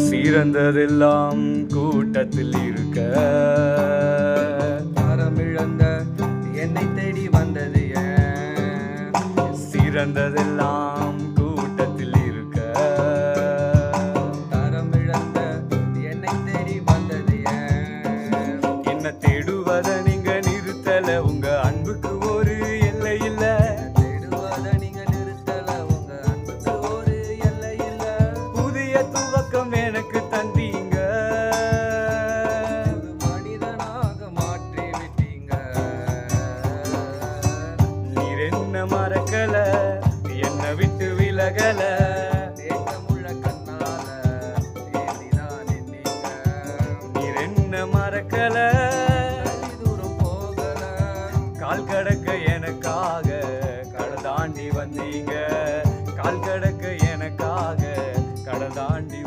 சிறந்ததெல்லாம் கூட்டத்தில் இருக்க தரமிழந்த என்னை தேடி வந்தது ஏன்? சிறந்ததெல்லாம் கூட்டத்தில் இருக்க தரமிழந்த என்னை தேடி வந்தது ஏன்? என்ன தேடுவத நீங்க நிறுத்தல, உங்க அன்புக்கு ஒரு எல்லை இல்ல. தேடுவத நீங்க நிறுத்தல, உங்க அன்புக்கு ஒரு எல்லை இல்ல. புதிய துவக்கம் எனக்கு தந்தீங்க, ஒரு மனிதனாக மாற்றி விட்டீங்க. நீர் என்ன மறக்கல, என்ன விட்டு விலகல. தேக்கமுள்ள கண்ணால ஏந்திதான் நின்னீங்க. நீர் என்ன மறக்கல, தள்ளி தூரம் போகல. கால் கடக்க எனக்காக கடல் தாண்டி வந்தீங்க. கால் கடக்க எனக்காக கடல் தாண்டி